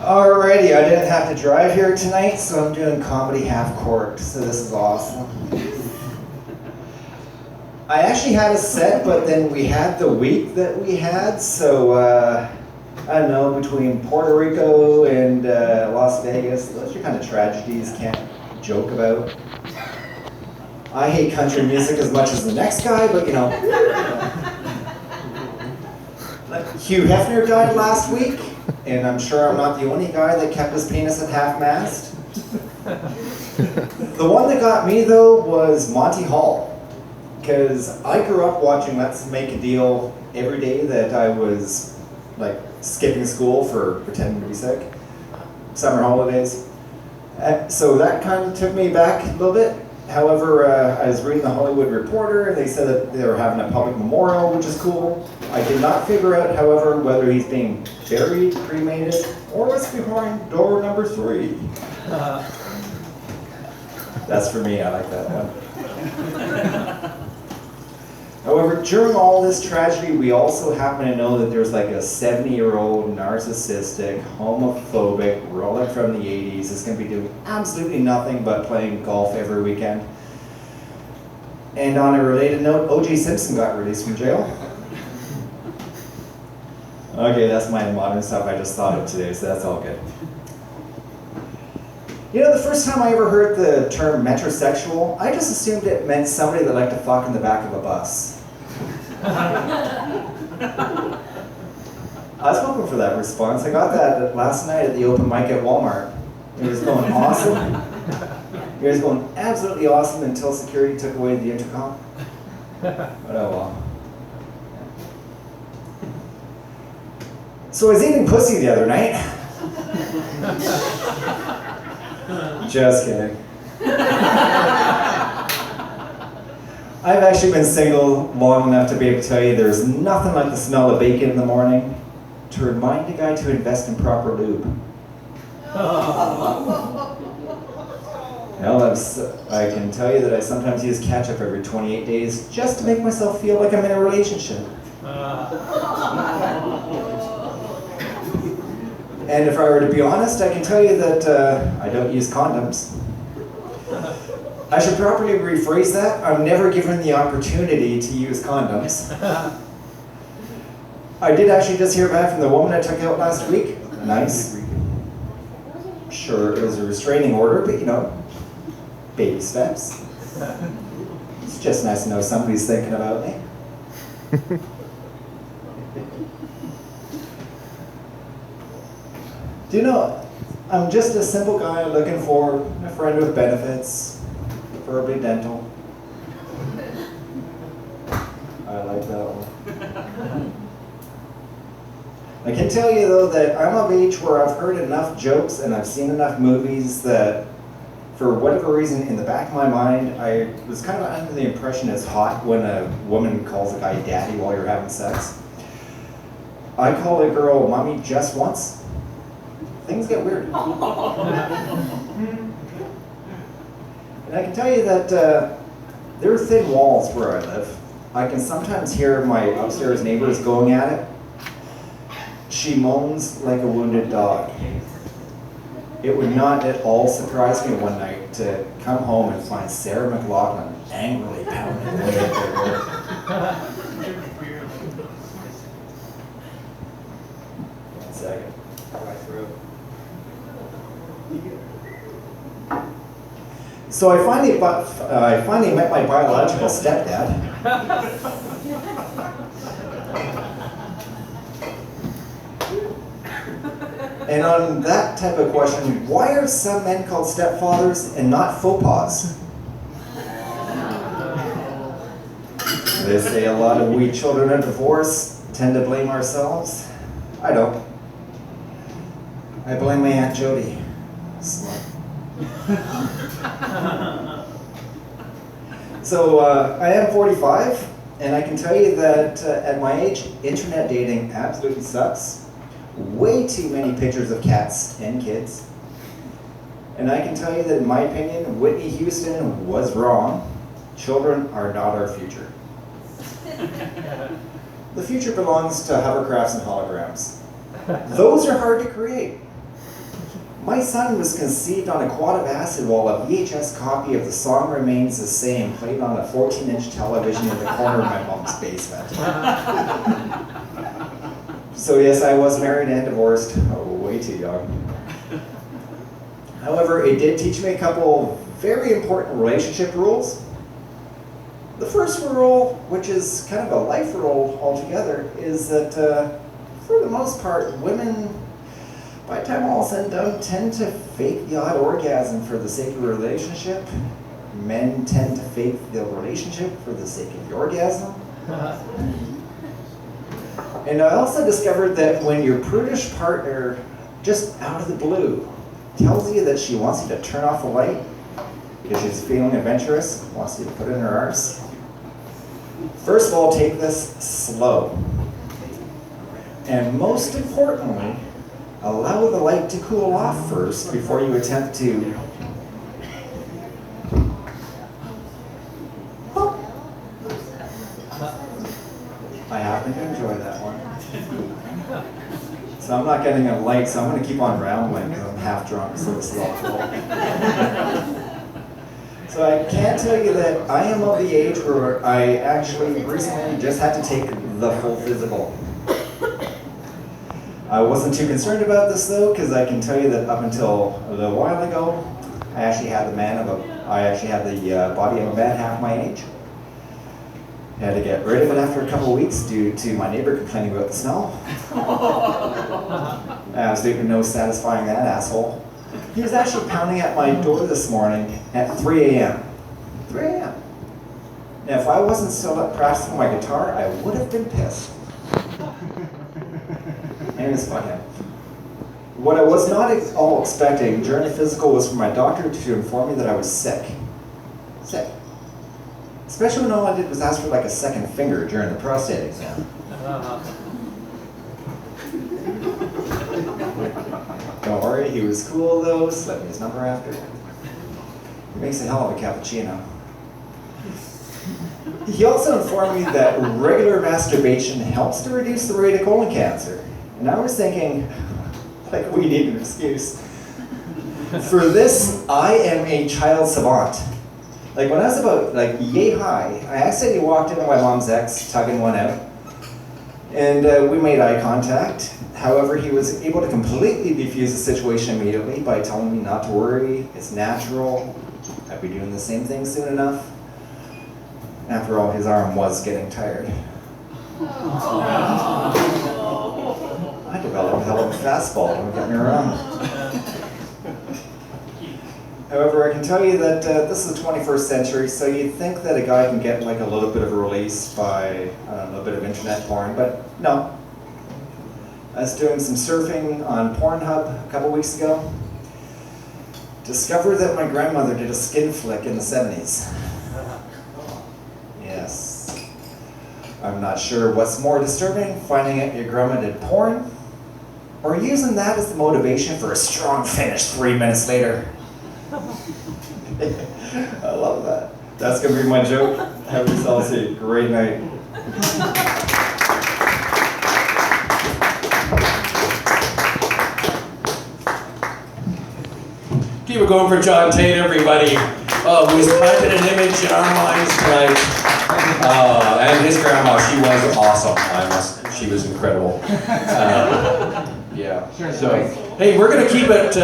Alrighty, I didn't have to drive here tonight, so I'm doing comedy half corked, so this is awesome. I actually had a set, but then we had the week that we had, so I don't know, between Puerto Rico and Las Vegas, those are kind of tragedies you can't joke about. I hate country music as much as the next guy, but you know. Hugh Hefner died last week, and I'm sure I'm not the only guy that kept his penis at half-mast. The one that got me, though, was Monty Hall. Because I grew up watching Let's Make a Deal every day that I was like skipping school for pretending to be sick. Summer holidays. So that kind of took me back a little bit. However, I was reading the Hollywood Reporter, and they said that they were having a public memorial, which is cool. I did not figure out, however, whether he's being buried, cremated, or was behind door number 3. That's for me, I like that one. However, during all this tragedy, we also happen to know that there's like a 70-year-old narcissistic, homophobic, roller from the 80s that's going to be doing absolutely nothing but playing golf every weekend. And on a related note, O.J. Simpson got released from jail. Okay, that's my modern stuff I just thought of today, so that's all good. You know, the first time I ever heard the term metrosexual, I just assumed it meant somebody that liked to fuck in the back of a bus. I was hoping for that response. I got that last night at the open mic at Walmart. It was going awesome. It was going absolutely awesome until security took away the intercom. But oh well. So I was eating pussy the other night. Just kidding. I've actually been single long enough to be able to tell you there's nothing like the smell of bacon in the morning to remind a guy to invest in proper lube. Hell, I can tell you that I sometimes use ketchup every 28 days just to make myself feel like I'm in a relationship. And if I were to be honest, I can tell you that I don't use condoms. I should properly rephrase that. I'm never given the opportunity to use condoms. I did actually just hear back from the woman I took out last week. Nice. Sure, it was a restraining order, but you know, baby steps. It's just nice to know somebody's thinking about me. Do you know, I'm just a simple guy looking for a friend with benefits, preferably dental. I like that one. I can tell you though that I'm of age where I've heard enough jokes and I've seen enough movies that for whatever reason in the back of my mind, I was kind of under the impression it's hot when a woman calls a guy daddy while you're having sex. I call a girl mommy just once. Things get weird. And I can tell you that there are thin walls where I live. I can sometimes hear my upstairs neighbors going at it. She moans like a wounded dog. It would not at all surprise me one night to come home and find Sarah McLachlan angrily pounding away at their door. One second. Right through. So I finally met my biological stepdad. And on that type of question, why are some men called stepfathers and not faux pas? They say a lot of we children of divorce tend to blame ourselves. I don't. I blame my Aunt Jody. So I am 45, and I can tell you that at my age, internet dating absolutely sucks. Way too many pictures of cats and kids. And I can tell you that in my opinion, Whitney Houston was wrong. Children are not our future. The future belongs to hovercrafts and holograms. Those are hard to create. My son was conceived on a quad of acid while a VHS copy of The Song Remains the Same played on a 14-inch television in the corner of my mom's basement. So yes, I was married and divorced, way too young. However, it did teach me a couple very important relationship rules. The first rule, which is kind of a life rule altogether, is that for the most part, women, by the time all is said and done, tend to fake the odd orgasm for the sake of a relationship. Men tend to fake the relationship for the sake of the orgasm. And I also discovered that when your prudish partner, just out of the blue, tells you that she wants you to turn off the light because she's feeling adventurous, wants you to put it in her arse, first of all, take this slow. And most importantly, allow the light to cool off first before you attempt to I happen to enjoy that one. So I'm not getting a light, so I'm going to keep on rambling because I'm half drunk, so this is awful. So I can tell you that I am of the age where I actually recently just had to take the full physical. I wasn't too concerned about this though, because I can tell you that up until a little while ago, I actually had the body of a man half my age. I had to get rid of it after a couple of weeks due to my neighbor complaining about the smell. Absolutely no satisfying that asshole. He was actually pounding at my door this morning at 3 a.m. 3 a.m. Now, if I wasn't still up practicing my guitar, I would have been pissed. Anyways, fuck him. What I was not at all expecting during the physical was for my doctor to inform me that I was sick. Sick. Especially when all I did was ask for like a second finger during the prostate exam. Don't worry, he was cool though, slipped me his number after. He makes a hell of a cappuccino. He also informed me that regular masturbation helps to reduce the rate of colon cancer. And I was thinking, like, we need an excuse. For this, I am a child savant. Like when I was about yay high, I accidentally walked into my mom's ex, tugging one out. And we made eye contact. However, he was able to completely defuse the situation immediately by telling me not to worry, it's natural, I'd be doing the same thing soon enough. After all, his arm was getting tired. I developed a hell of a fastball, don't get me wrong. However, I can tell you that this is the 21st century, so you'd think that a guy can get like a little bit of a release by a little bit of internet porn, but no. I was doing some surfing on Pornhub a couple weeks ago. Discovered that my grandmother did a skin flick in the 70s. Yes. I'm not sure what's more disturbing, finding out your grandma did porn, or using that as the motivation for a strong finish 3 minutes later. I love that. That's going to be my joke. Have yourselves a great night. Keep it going for John Tate, everybody. Who's planted an image in our minds tonight. And his grandma, she was awesome. She was incredible. Yeah. So, hey, we're going to keep it.